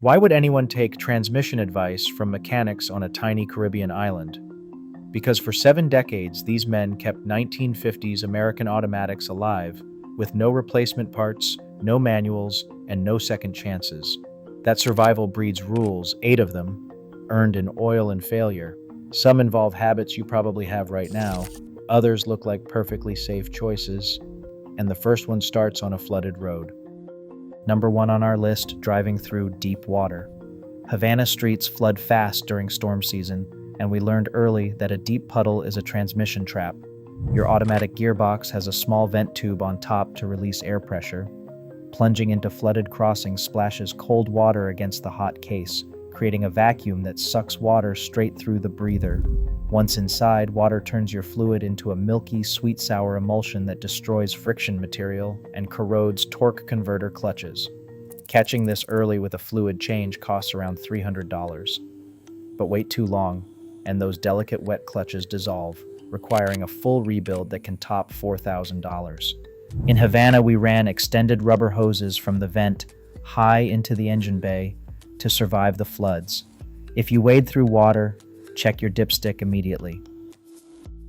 Why would anyone take transmission advice from mechanics on a tiny Caribbean island? Because for 7 decades, these men kept 1950s American automatics alive, with no replacement parts, no manuals, and no second chances. That survival breeds rules, 8 of them, earned in oil and failure. Some involve habits you probably have right now, others look like perfectly safe choices, and the first one starts on a flooded road. Number 1 on our list, driving through deep water. Havana streets flood fast during storm season, and we learned early that a deep puddle is a transmission trap. Your automatic gearbox has a small vent tube on top to release air pressure. Plunging into flooded crossings splashes cold water against the hot case, creating a vacuum that sucks water straight through the breather. Once inside, water turns your fluid into a milky, sweet-sour emulsion that destroys friction material and corrodes torque converter clutches. Catching this early with a fluid change costs around $300. But wait too long, and those delicate wet clutches dissolve, requiring a full rebuild that can top $4,000. In Havana, we ran extended rubber hoses from the vent high into the engine bay to survive the floods. If you wade through water, check your dipstick immediately.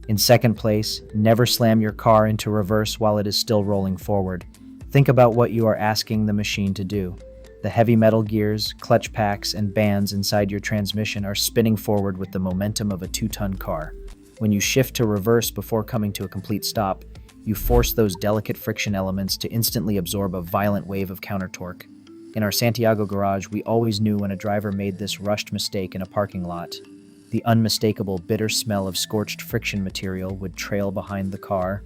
In second place, never slam your car into reverse while it is still rolling forward. Think about what you are asking the machine to do. The heavy metal gears, clutch packs, and bands inside your transmission are spinning forward with the momentum of a 2-ton car. When you shift to reverse before coming to a complete stop, you force those delicate friction elements to instantly absorb a violent wave of counter torque. In our Santiago garage, we always knew when a driver made this rushed mistake in a parking lot. The unmistakable bitter smell of scorched friction material would trail behind the car.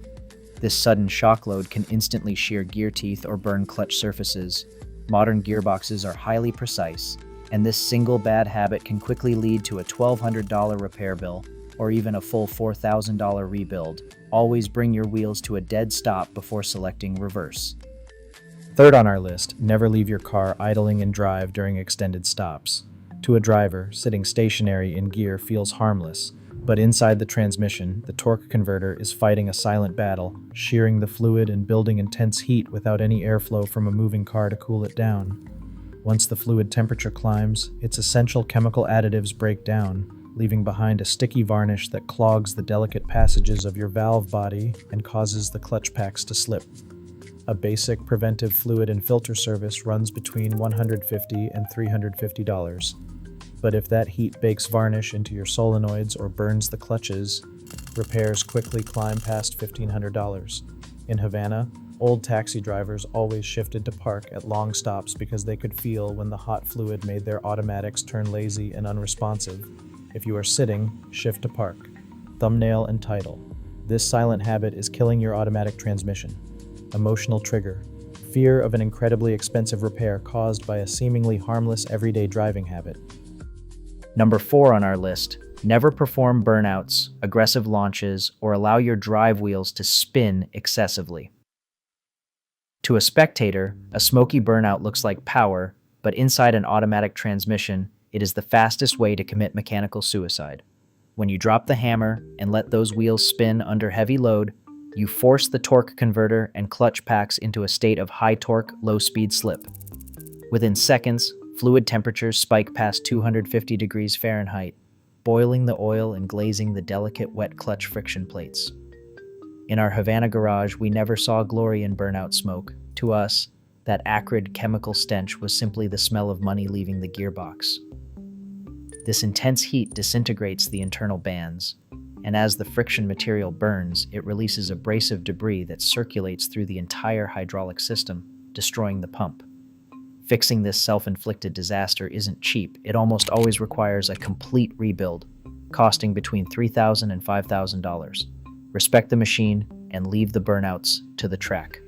This sudden shock load can instantly shear gear teeth or burn clutch surfaces. Modern gearboxes are highly precise, and this single bad habit can quickly lead to a $1,200 repair bill or even a full $4,000 rebuild. Always bring your wheels to a dead stop before selecting reverse. Third on our list, never leave your car idling in drive during extended stops. To a driver, sitting stationary in gear feels harmless, but inside the transmission, the torque converter is fighting a silent battle, shearing the fluid and building intense heat without any airflow from a moving car to cool it down. Once the fluid temperature climbs, its essential chemical additives break down, leaving behind a sticky varnish that clogs the delicate passages of your valve body and causes the clutch packs to slip. A basic preventive fluid and filter service runs between $150 and $350. But if that heat bakes varnish into your solenoids or burns the clutches, repairs quickly climb past $1,500. In Havana, old taxi drivers always shifted to park at long stops because they could feel when the hot fluid made their automatics turn lazy and unresponsive. If you are sitting, shift to park. Thumbnail and title. This silent habit is killing your automatic transmission. Emotional trigger. Fear of an incredibly expensive repair caused by a seemingly harmless everyday driving habit. Number 4 on our list, never perform burnouts, aggressive launches, or allow your drive wheels to spin excessively. To a spectator, a smoky burnout looks like power, but inside an automatic transmission, it is the fastest way to commit mechanical suicide. When you drop the hammer and let those wheels spin under heavy load, you force the torque converter and clutch packs into a state of high torque, low speed slip. Within seconds, fluid temperatures spike past 250 degrees Fahrenheit, boiling the oil and glazing the delicate wet clutch friction plates. In our Havana garage, we never saw glory in burnout smoke. To us, that acrid chemical stench was simply the smell of money leaving the gearbox. This intense heat disintegrates the internal bands, and as the friction material burns, it releases abrasive debris that circulates through the entire hydraulic system, destroying the pump. Fixing this self-inflicted disaster isn't cheap. It almost always requires a complete rebuild, costing between $3,000 and $5,000. Respect the machine and leave the burnouts to the track.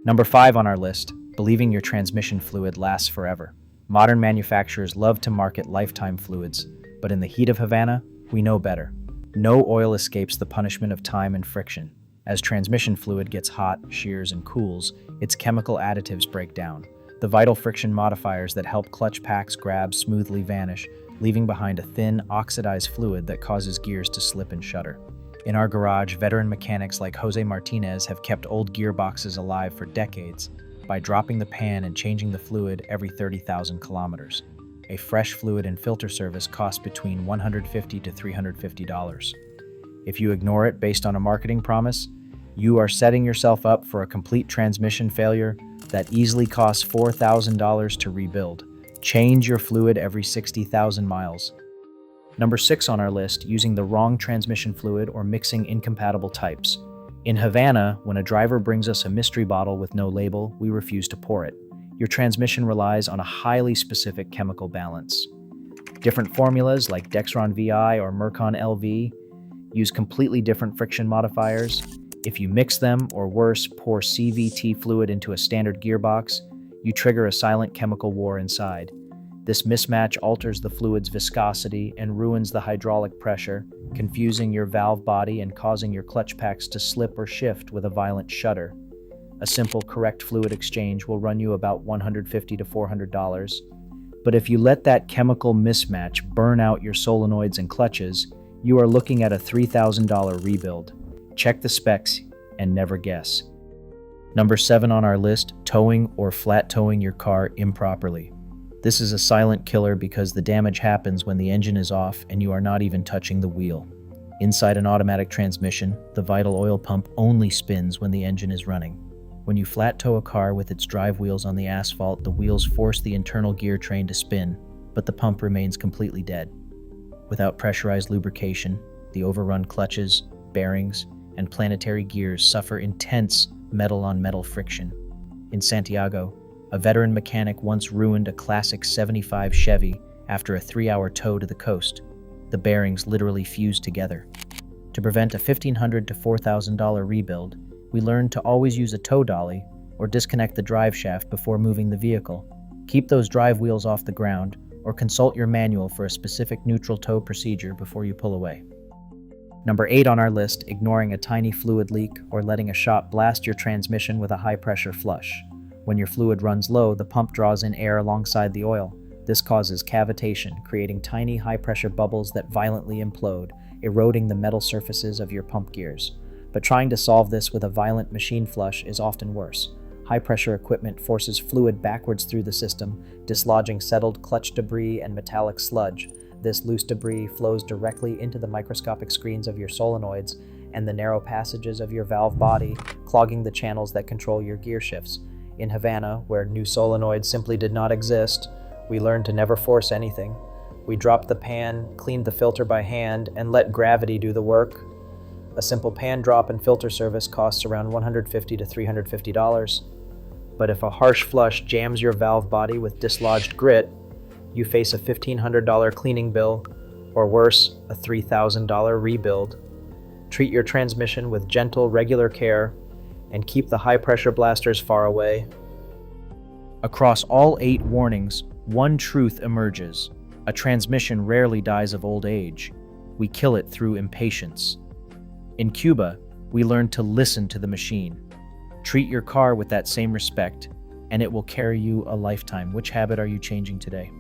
Number 5 on our list, believing your transmission fluid lasts forever. Modern manufacturers love to market lifetime fluids, but in the heat of Havana, we know better. No oil escapes the punishment of time and friction. As transmission fluid gets hot, shears, and cools, its chemical additives break down. The vital friction modifiers that help clutch packs grab smoothly vanish, leaving behind a thin, oxidized fluid that causes gears to slip and shudder. In our garage, veteran mechanics like Jose Martinez have kept old gearboxes alive for decades, by dropping the pan and changing the fluid every 30,000 kilometers. A fresh fluid and filter service costs between $150 to $350. If you ignore it based on a marketing promise, you are setting yourself up for a complete transmission failure that easily costs $4,000 to rebuild. Change your fluid every 60,000 miles. Number 6 on our list, using the wrong transmission fluid or mixing incompatible types. In Havana, when a driver brings us a mystery bottle with no label, we refuse to pour it. Your transmission relies on a highly specific chemical balance. Different formulas like Dexron VI or Mercon LV use completely different friction modifiers. If you mix them, or worse, pour CVT fluid into a standard gearbox, you trigger a silent chemical war inside. This mismatch alters the fluid's viscosity and ruins the hydraulic pressure, confusing your valve body and causing your clutch packs to slip or shift with a violent shudder. A simple correct fluid exchange will run you about $150 to $400, but if you let that chemical mismatch burn out your solenoids and clutches, you are looking at a $3,000 rebuild. Check the specs and never guess. Number 7 on our list, towing or flat towing your car improperly. This is a silent killer because the damage happens when the engine is off and you are not even touching the wheel. Inside an automatic transmission, the vital oil pump only spins when the engine is running. When you flat tow a car with its drive wheels on the asphalt, the wheels force the internal gear train to spin, but the pump remains completely dead. Without pressurized lubrication, the overrun clutches, bearings, and planetary gears suffer intense metal-on-metal friction. In Santiago, a veteran mechanic once ruined a classic '75 Chevy after a 3-hour tow to the coast. The bearings literally fused together. To prevent a $1,500 to $4,000 rebuild, we learned to always use a tow dolly or disconnect the drive shaft before moving the vehicle. Keep those drive wheels off the ground or consult your manual for a specific neutral tow procedure before you pull away. Number 8 on our list, ignoring a tiny fluid leak or letting a shop blast your transmission with a high-pressure flush. When your fluid runs low, the pump draws in air alongside the oil. This causes cavitation, creating tiny high-pressure bubbles that violently implode, eroding the metal surfaces of your pump gears. But trying to solve this with a violent machine flush is often worse. High-pressure equipment forces fluid backwards through the system, dislodging settled clutch debris and metallic sludge. This loose debris flows directly into the microscopic screens of your solenoids and the narrow passages of your valve body, clogging the channels that control your gear shifts. In Havana, where new solenoids simply did not exist, we learned to never force anything. We dropped the pan, cleaned the filter by hand, and let gravity do the work. A simple pan drop and filter service costs around $150 to $350. But if a harsh flush jams your valve body with dislodged grit, you face a $1,500 cleaning bill, or worse, a $3,000 rebuild. Treat your transmission with gentle, regular care, and keep the high-pressure blasters far away. Across all 8 warnings, one truth emerges. A transmission rarely dies of old age. We kill it through impatience. In Cuba, we learned to listen to the machine. Treat your car with that same respect, and it will carry you a lifetime. Which habit are you changing today?